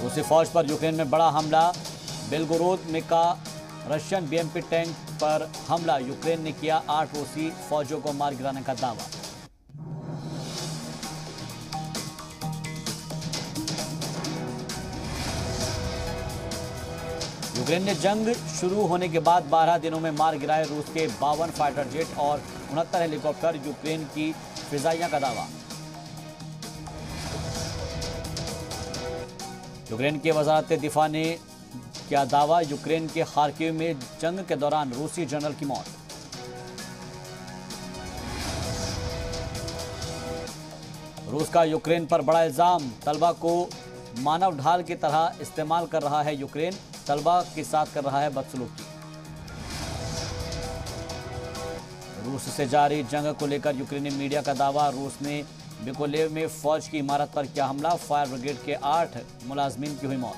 रूसी फौज पर यूक्रेन में बड़ा हमला। बेलगोरोद में का रशियन बीएमपी टैंक पर हमला। यूक्रेन ने किया 8 रूसी फौजियों को मार गिराने का दावा। यूक्रेन ने जंग शुरू होने के बाद 12 दिनों में मार गिराए रूस के 52 फाइटर जेट और 69 हेलीकॉप्टर। यूक्रेन की फिजाइया का दावा। यूक्रेन के वजारत दिफा ने किया दावा। यूक्रेन के खार्किव में जंग के दौरान रूसी जनरल की मौत। रूस का यूक्रेन पर बड़ा इल्जाम। तलबा को मानव ढाल की तरह इस्तेमाल कर रहा है यूक्रेन। तलबा के साथ कर रहा है बदसलूकी। रूस से जारी जंग को लेकर यूक्रेनी मीडिया का दावा। रूस ने बिकोलेव में फौज की इमारत पर किया हमला। फायर ब्रिगेड के 8 मुलाजमीन की हुई मौत।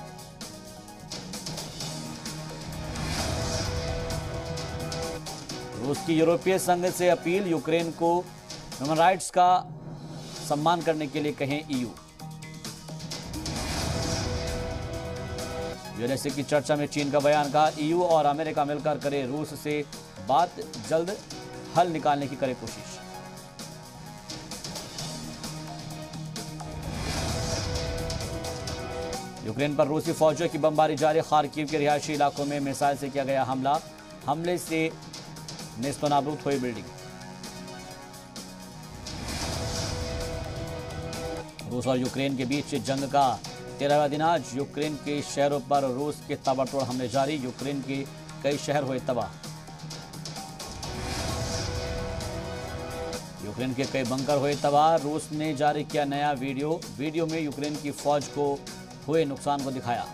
रूस की यूरोपीय संघ से अपील। यूक्रेन को ह्यूमन राइट्स का सम्मान करने के लिए कहें ईयू। यूएनएससी की चर्चा में चीन का बयान। कहा ईयू और अमेरिका मिलकर करे रूस से बात, जल्द हल निकालने की करे कोशिश। यूक्रेन पर रूसी फौजियों की बमबारी जारी। खार्किव के रिहायशी इलाकों में मिसाइल से किया गया हमला। हमले से नेस्तनाबूद हुई बिल्डिंग। रूस और यूक्रेन के बीच जंग का 13वां दिन आज। यूक्रेन के शहरों पर रूस के ताबड़तोड़ हमले जारी। यूक्रेन के कई शहर हुए तबाह। यूक्रेन के कई बंकर हुए तबाह। रूस ने जारी किया नया वीडियो में यूक्रेन की फौज को हुए नुकसान को दिखाया।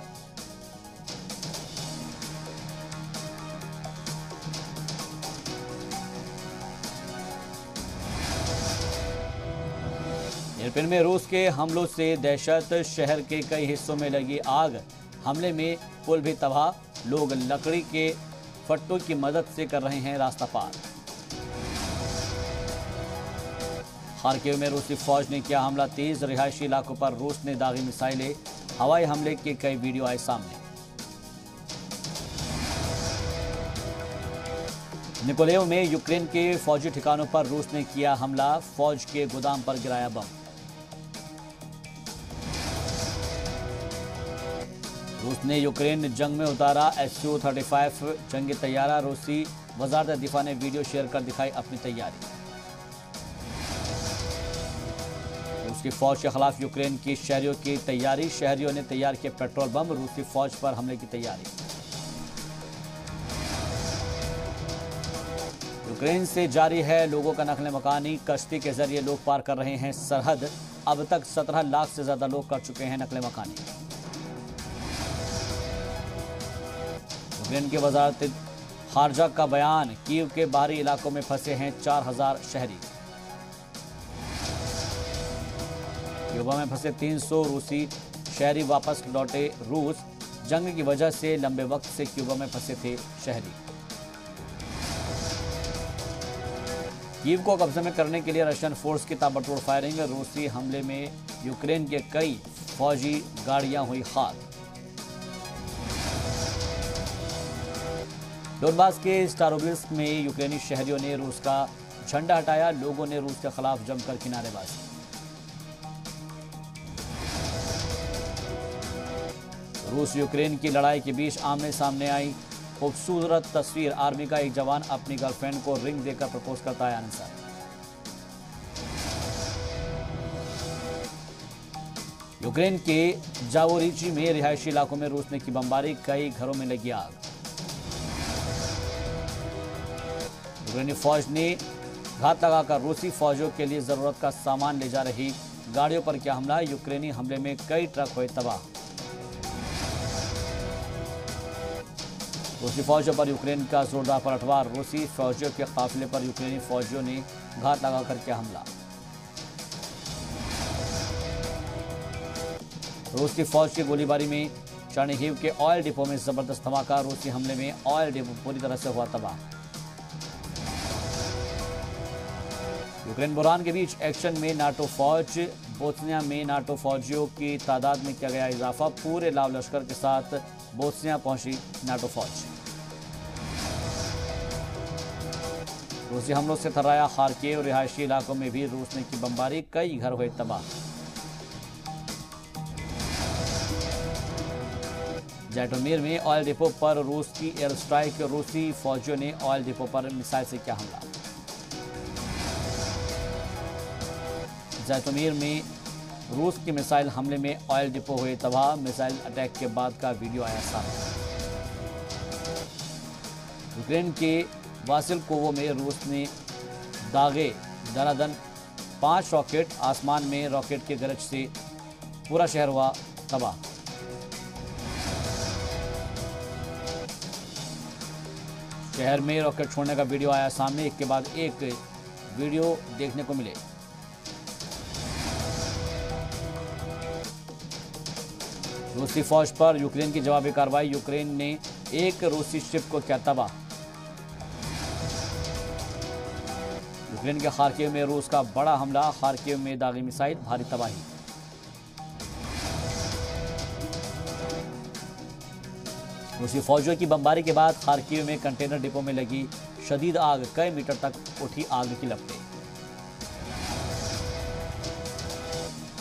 इरपिन में रूस के हमलों से दहशत। शहर के कई हिस्सों में लगी आग। हमले में पुल भी तबाह। लोग लकड़ी के फट्टों की मदद से कर रहे हैं रास्ता पार। खार्किव में रूसी फौज ने किया हमला तेज। रिहायशी इलाकों पर रूस ने दागी मिसाइलें। हवाई हमले के कई वीडियो आए सामने। निकोलेव में यूक्रेन के फौजी ठिकानों पर रूस ने किया हमला। फौज के गोदाम पर गिराया बम। रूस ने यूक्रेन जंग में उतारा Su-35 जंगी तैयारा। रूसी वजारत दिफा ने वीडियो शेयर कर दिखाई अपनी तैयारी। रूस की फौज के खिलाफ यूक्रेन की शहरियों की तैयारी। शहरियों ने तैयार किए पेट्रोल बम। रूसी फौज पर हमले की तैयारी। यूक्रेन से जारी है लोगों का नकल मकानी। कश्ती के जरिए लोग पार कर रहे हैं सरहद। अब तक 17 लाख से ज्यादा लोग कर चुके हैं नकल मकानी। यूक्रेन के वजारत खारजा का बयान। कीव के बाहरी इलाकों में फंसे हैं 4000 शहरी। क्यूबा में फंसे 300 रूसी शहरी वापस लौटे रूस। जंग की वजह से लंबे वक्त से क्यूबा में फंसे थे शहरी। कीव को कब्जे में करने के लिए रशियन फोर्स की ताबड़तोड़ फायरिंग। रूसी हमले में यूक्रेन के कई फौजी गाड़ियां हुई खाक। डोनबास के स्टारोबिल्स्क में यूक्रेनी शहरियों ने रूस का झंडा हटाया। लोगों ने रूस के खिलाफ जमकर किनारेबाजी। रूस यूक्रेन की लड़ाई के बीच आमने सामने आई खूबसूरत तस्वीर। आर्मी का एक जवान अपनी गर्लफ्रेंड को रिंग देकर प्रपोज करता है आंसर। यूक्रेन के जावोरिची में रिहायशी इलाकों में रूस ने की बमबारी। कई घरों में लगी आग। यूक्रेनी फौज ने घात लगाकर रूसी फौजियों के लिए जरूरत का सामान ले जा रही गाड़ियों पर किया हमला। यूक्रेनी हमले में कई ट्रक हुए तबाह। रूसी फौजियों पर यूक्रेन का जोरदार पलटवार। रूसी फौजियों के काफिले पर यूक्रेनी फौजियों ने घात लगाकर किया हमला। रूस की फौज की गोलीबारी में चर्निहिव के ऑयल डिपो में जबरदस्त धमाका। रूसी हमले में ऑयल डिपो पूरी तरह से हुआ तबाह। यूक्रेन बुरहान के बीच एक्शन में नाटो फौज बोस्निया में नाटो फौजियों की तादाद में किया गया इजाफा, पूरे लाव लश्कर के साथ बोस्निया पहुंची नाटो फौज। रूसी हमलों से थर्राया खार्किव, रिहायशी इलाकों में भी रूस ने की बमबारी, कई घर हुए तबाह। जैटोमीर में ऑयल डिपो पर रूस की एयर स्ट्राइक, रूसी फौजियों ने ऑयल डिपो पर मिसाइल से किया हमला। जैटोमीर में रूस की मिसाइल हमले में ऑयल डिपो हुए तबाह, मिसाइल अटैक के बाद का वीडियो आया सामने। यूक्रेन के वासिलकोवो में रूस ने दागे दनादन 5 रॉकेट, आसमान में रॉकेट के गरज से पूरा शहर हुआ तबाह। शहर में रॉकेट छोड़ने का वीडियो आया सामने, एक के बाद एक वीडियो देखने को मिले। रूसी फौज पर यूक्रेन की जवाबी कार्रवाई, यूक्रेन ने एक रूसी शिप को किया तबाह। यूक्रेन के खार्किव में रूस का बड़ा हमला, खार्किव में दागी मिसाइल, भारी तबाही। रूसी फौजियों की बमबारी के बाद खार्किव में कंटेनर डिपो में लगी शदीद आग, कई मीटर तक उठी आग की लपटें।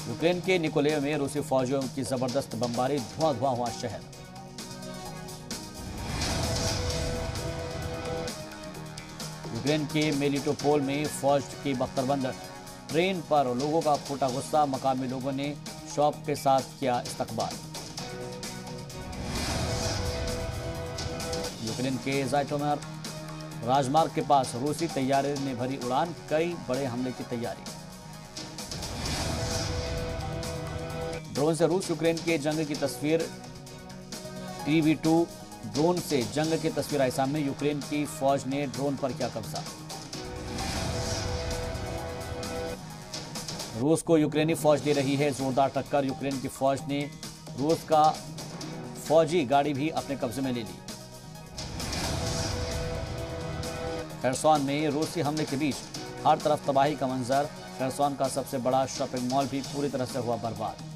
यूक्रेन के निकोलेव में रूसी फौजियों की जबरदस्त बमबारी, धुआं धुआं हुआ शहर। यूक्रेन के मेलिटोपोल में फौज की बख्तरबंद ट्रेन पर लोगों का फूटा गुस्सा, मकामी लोगों ने शौक के साथ किया इस्तकबाल। यूक्रेन के ज़ाइटोमेर राजमार्ग के पास रूसी तैयारे ने भरी उड़ान, कई बड़े हमले की तैयारी। ड्रोन से रूस यूक्रेन के जंग की तस्वीर, TV2 ड्रोन से जंग की तस्वीर आई सामने, यूक्रेन की फौज ने ड्रोन पर किया कब्जा। रूस को यूक्रेनी फौज दे रही है जोरदार टक्कर, यूक्रेन की फौज ने रूस का फौजी गाड़ी भी अपने कब्जे में ले ली। खरसोन में रूसी हमले के बीच हर तरफ तबाही का मंजर, खरसोन का सबसे बड़ा शॉपिंग मॉल भी पूरी तरह से हुआ बर्बाद।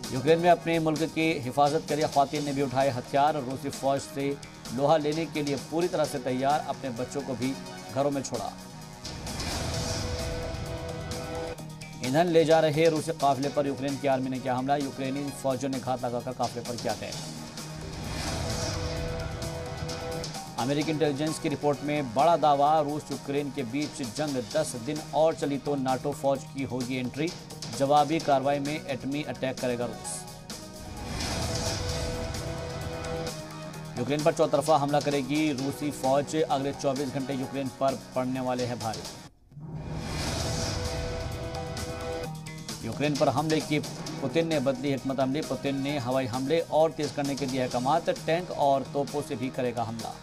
यूक्रेन में अपने मुल्क की हिफाजत के लिए ख्वातीन ने भी उठाए हथियार, रूसी फौज से लोहा लेने के लिए पूरी तरह से तैयार, अपने बच्चों को भी घरों में छोड़ा। ईंधन ले जा रहे रूसी काफिले पर यूक्रेन की आर्मी ने किया हमला, यूक्रेनी फौजियों ने घात लगाकर काफिले पर किया अटैक। अमेरिकी इंटेलिजेंस की रिपोर्ट में बड़ा दावा, रूस यूक्रेन के बीच जंग 10 दिन और चली तो नाटो फौज की होगी एंट्री, जवाबी कार्रवाई में एटमी अटैक करेगा रूस। यूक्रेन पर चौतरफा हमला करेगी रूसी फौज, अगले 24 घंटे यूक्रेन पर पड़ने वाले हैं भारी। यूक्रेन पर हमले की पुतिन ने बदली हिकमत अमली, पुतिन ने हवाई हमले और तेज करने के दिए अहकामात, टैंक और तोपों से भी करेगा हमला।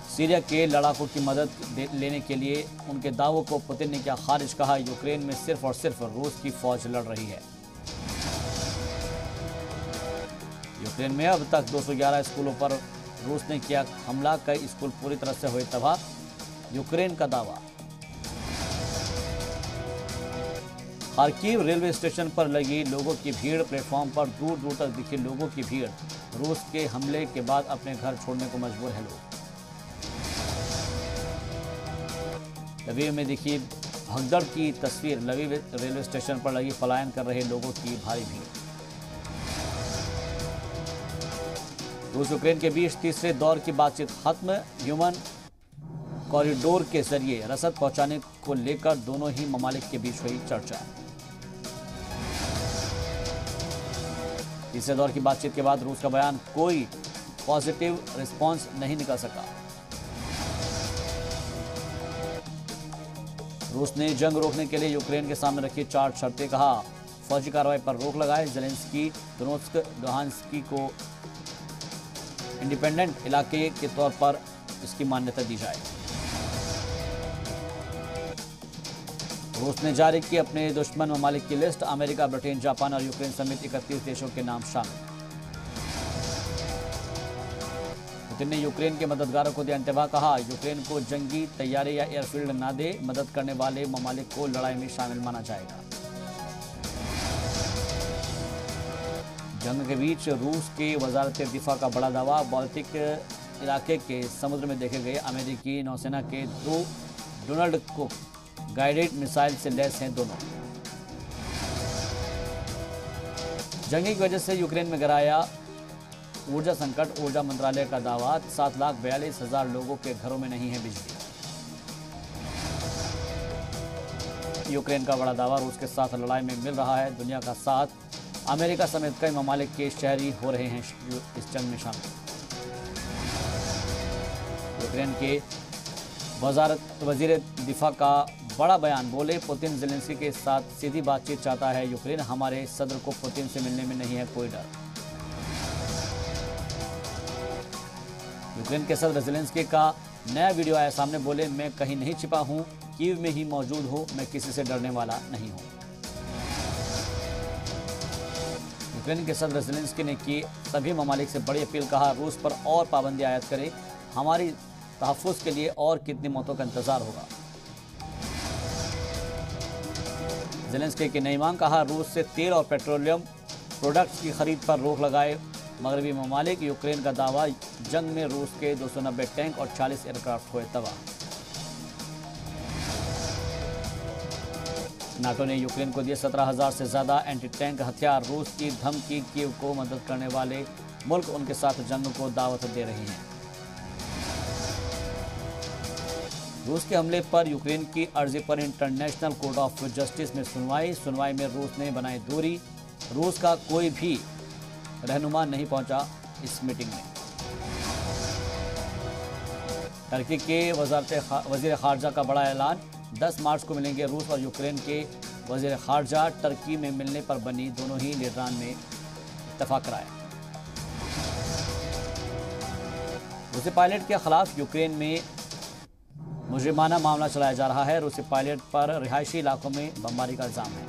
सीरिया के लड़ाकों की मदद लेने के लिए उनके दावों को पुतिन ने क्या खारिज, कहा यूक्रेन में सिर्फ और सिर्फ रूस की फौज लड़ रही है। यूक्रेन में अब तक 211 स्कूलों पर रूस ने किया हमला, कई स्कूल पूरी तरह से हुए तबाह, यूक्रेन का दावा। खार्किव रेलवे स्टेशन पर लगी लोगों की भीड़, प्लेटफॉर्म पर दूर दूर तक दिखी लोगों की भीड़, रूस के हमले के बाद अपने घर छोड़ने को मजबूर है लोग। लवीव में दिखी भगदड़ की तस्वीर, लवीव रेलवे स्टेशन पर लगी पलायन कर रहे लोगों की भारी भीड़। रूस यूक्रेन के बीच तीसरे दौर की बातचीत खत्म, ह्यूमन कॉरिडोर के जरिए रसद पहुंचाने को लेकर दोनों ही ममालिक के बीच हुई चर्चा। तीसरे दौर की बातचीत के बाद रूस का बयान, कोई पॉजिटिव रिस्पांस नहीं निकल सका। रूस ने जंग रोकने के लिए यूक्रेन के सामने रखी 4 शर्तें, कहा फौजी कार्रवाई पर रोक लगाए, ज़ेलेंस्की दोनेत्स्क लुहांस्क को इंडिपेंडेंट इलाके के तौर पर इसकी मान्यता दी जाए। रूस ने जारी की अपने दुश्मन ममालिक की लिस्ट, अमेरिका, ब्रिटेन, जापान और यूक्रेन समेत 31 देशों के नाम शामिल। पुतिन ने यूक्रेन के मददगारों को दिया इंतबाह, कहा यूक्रेन को जंगी तैयारी या एयरफील्ड ना दे, मदद करने वाले ममालिक को लड़ाई में शामिल माना जाएगा। जंग के बीच रूस के वजारत दिफा का बड़ा दावा, बाल्टिक इलाके के समुद्र में देखे गए अमेरिकी नौसेना के 2 डोनाल्ड कुक गाइडेड मिसाइल से लैस हैं दोनों। जंग की वजह से यूक्रेन में गहराया ऊर्जा संकट, ऊर्जा मंत्रालय का दावा, 7,42,000 लोगों के घरों में नहीं है बिजली। यूक्रेन का बड़ा दावा, रूस के साथ लड़ाई में मिल रहा है दुनिया का साथ, अमेरिका समेत कई ममालिक के शहरी हो रहे हैं इस जंग में शामिल। यूक्रेन के वजीर दिफा का बड़ा बयान, बोले पुतिन ज़ेलेंस्की के साथ सीधी बातचीत चाहता है यूक्रेन, हमारे सदर को पुतिन से मिलने में नहीं है कोई डर। यूक्रेन के सदर ज़ेलेंस्की का नया वीडियो आया सामने, बोले मैं कहीं नहीं छिपा हूं, कीव में ही मौजूद हूं, मैं किसी से डरने वाला नहीं हूं। यूक्रेन के सदर ज़ेलेंस्की ने की सभी ममालिक से बड़ी अपील, कहा रूस पर और पाबंदी आयत करे, हमारी तहफ़्फ़ुज़ के लिए और कितनी मौतों का इंतजार होगा। ज़ेलेंस्की की नई मांग, कहा रूस से तेल और पेट्रोलियम प्रोडक्ट्स की खरीद पर रोक लगाए मगरबी ममालिक। यूक्रेन का दावा, जंग में रूस के 290 टैंक और 40 एयरक्राफ्ट हुए तबाह। नाटो ने यूक्रेन को दिए 17,000 से ज़्यादा एंटी टैंक हथियार, रूस की धमकी, कीव को मदद करने वाले मुल्क उनके साथ जंग को दावत दे रहे हैं। रूस के हमले पर यूक्रेन की अर्जी पर इंटरनेशनल कोर्ट ऑफ जस्टिस में सुनवाई में रूस ने बनाई दूरी, रूस का कोई भी रहनुमा नहीं पहुंचा इस मीटिंग में। टर्की के वजीर खारजा का बड़ा ऐलान, 10 मार्च को मिलेंगे रूस और यूक्रेन के वजीर खारजा, टर्की में मिलने पर बनी दोनों ही लीडरान में इत्तफाक राय। रूसी पायलट के खिलाफ यूक्रेन में मुजरिमाना मामला चलाया जा रहा है, रूसी पायलट पर रिहायशी इलाकों में बमबारी का इल्जाम है।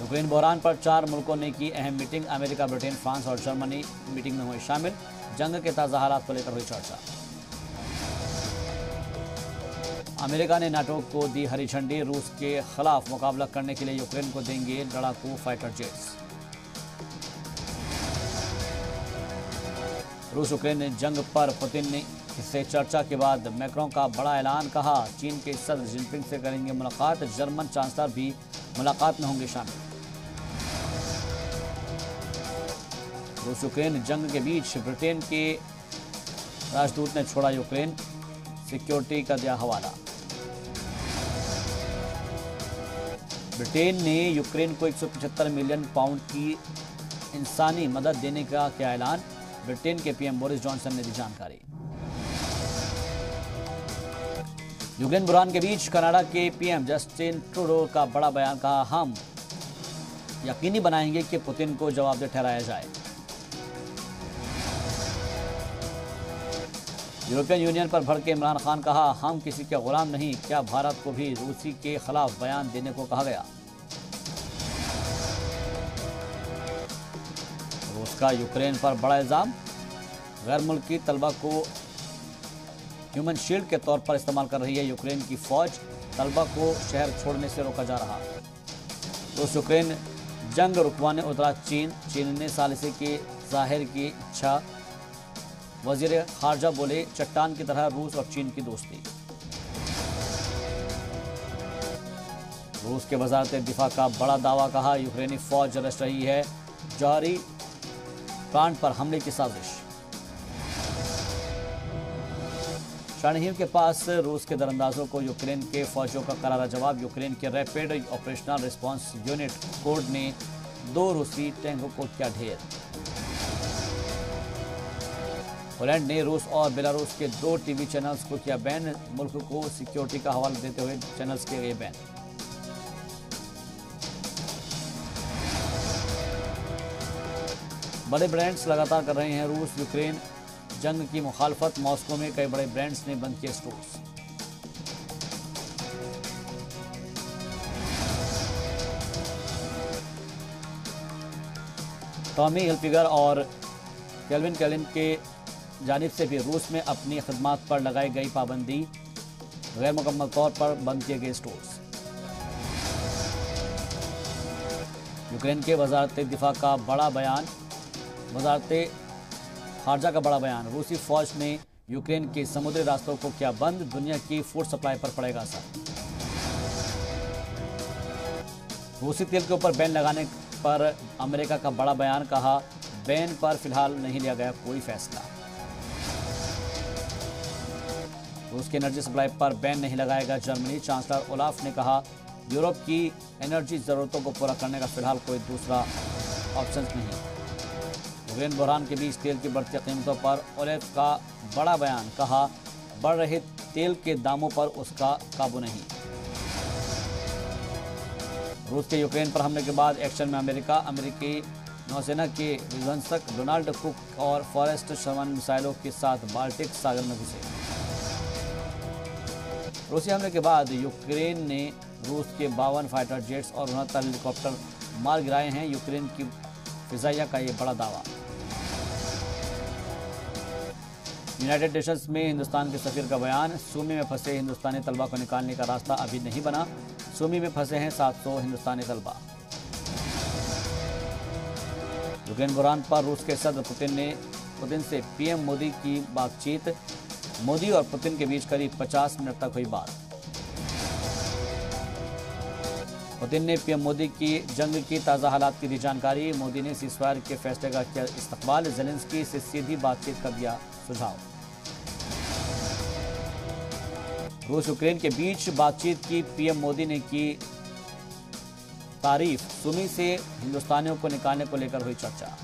यूक्रेन बहरान पर 4 मुल्कों ने की अहम मीटिंग, अमेरिका, ब्रिटेन, फ्रांस और जर्मनी मीटिंग में हुए शामिल, जंग के ताज़ा हालात को लेकर हुई चर्चा। अमेरिका ने नाटो को दी हरी झंडी, रूस के खिलाफ मुकाबला करने के लिए यूक्रेन को देंगे लड़ाकू फाइटर जेट्स। रूस यूक्रेन जंग पर पुतिन से चर्चा के बाद मैक्रों का बड़ा ऐलान, कहा चीन के सदर जिनपिंग से करेंगे मुलाकात, जर्मन चांसलर भी मुलाकात में होंगे शामिल। रूस यूक्रेन जंग के बीच ब्रिटेन के राजदूत ने छोड़ा यूक्रेन, सिक्योरिटी का दिया हवाला। ब्रिटेन ने यूक्रेन को 175 मिलियन पाउंड की इंसानी मदद देने का किया ऐलान, ब्रिटेन के पीएम बोरिस जॉनसन ने दी जानकारी। यूक्रेन बुरान के बीच कनाडा के पीएम जस्टिन ट्रूडो का बड़ा बयान, कहा हम यकीनी बनाएंगे कि पुतिन को जवाबदेह ठहराया जाए। यूरोपियन यूनियन पर भड़के इमरान खान, कहा हम किसी के गुलाम नहीं, क्या भारत को भी रूसी के खिलाफ बयान देने को कहा गया। रूस का यूक्रेन पर बड़ा इल्जाम, गैर मुल्की तलबा को ह्यूमन शील्ड के तौर पर इस्तेमाल कर रही है यूक्रेन की फौज, तलबा को शहर छोड़ने से रोका जा रहा। रूस यूक्रेन जंग रुकवाने उतरा चीन ने सालिसी की जाहिर की इच्छा, वजीर खारजा बोले चट्टान की तरह रूस और चीन की दोस्ती। रूस के वजारत दिफा का बड़ा दावा, कहा यूक्रेनी फौज रच रही है जौहरी प्लांट पर हमले की साजिश। शारनीहिव के पास रूस के दरअंदाजों को यूक्रेन के फौजियों का करारा जवाब, यूक्रेन के rapid operational response unit code ने 2 रूसी टैंकों को किया ढेर। पोलैंड ने रूस और बेलारूस के 2 टीवी चैनल्स को किया बैन, मुल्क को सिक्योरिटी का हवाला देते हुए चैनल्स के गए बैन। बड़े ब्रांड्स लगातार कर रहे हैं रूस यूक्रेन जंग की मुखालफत, मॉस्को में कई बड़े ब्रांड्स ने बंद किए स्टोर्स। टॉमी हिल्फिगर और केल्विन क्लाइन के जानिब से भी रूस में अपनी खदमात पर लगाई गई पाबंदी, गैर मुकम्मल तौर पर बंद किए गए स्टोर्स। यूक्रेन के वजारत दिफा का बड़ा बयान, वजारत खारजा का बड़ा बयान, रूसी फौज ने यूक्रेन के समुद्री रास्तों को किया बंद, दुनिया की फूड सप्लाई पर पड़ेगा असर। रूसी तेल के ऊपर बैन लगाने पर अमेरिका का बड़ा बयान, कहा बैन पर फिलहाल नहीं लिया गया कोई फैसला। रूस की एनर्जी सप्लाई पर बैन नहीं लगाएगा जर्मनी, चांसलर ओलाफ ने कहा यूरोप की एनर्जी जरूरतों को पूरा करने का फिलहाल कोई दूसरा ऑप्शन नहीं। यूक्रेन बहरान के बीच तेल की बढ़ती कीमतों पर ओलेफ का बड़ा बयान, कहा बढ़ रहे तेल के दामों पर उसका काबू नहीं। रूस के यूक्रेन पर हमले के बाद एक्शन में अमेरिका, अमेरिकी नौसेना के विध्वंसक डोनाल्ड कुक और फॉरेस्ट शर्मन मिसाइलों के साथ बाल्टिक सागर में घुसे। रूसी हमले के बाद यूक्रेन ने रूस के 52 फाइटर जेट्स और 69 हेलीकॉप्टर मार गिराए हैं, यूक्रेन की फिजाइया का ये बड़ा दावा। यूनाइटेड नेशंस में हिंदुस्तान के सफीर का बयान, सूमी में फंसे हिंदुस्तानी तलबा को निकालने का रास्ता अभी नहीं बना, सूमी में फंसे हैं 700 हिंदुस्तानी तलबा। यूक्रेन बहरान पर रूस के सदर पुतिन से पीएम मोदी की बातचीत, मोदी और पुतिन के बीच करीब 50 मिनट तक हुई बात। पुतिन ने पीएम मोदी की जंग की ताज़ा हालात की दी जानकारी, मोदी ने सीज़फायर के फैसले का किया इस्तकबाल, ज़ेलेंस्की से सीधी बातचीत का दिया सुझाव। रूस यूक्रेन के बीच बातचीत की पीएम मोदी ने की तारीफ, सूमी से हिंदुस्तानियों को निकालने को लेकर हुई चर्चा।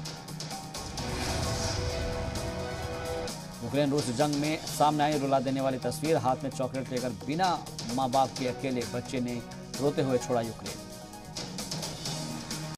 यूक्रेन रूस जंग में सामने आई रुला देने वाली तस्वीर, हाथ में चॉकलेट लेकर बिना मां बाप के अकेले बच्चे ने रोते हुए छोड़ा यूक्रेन।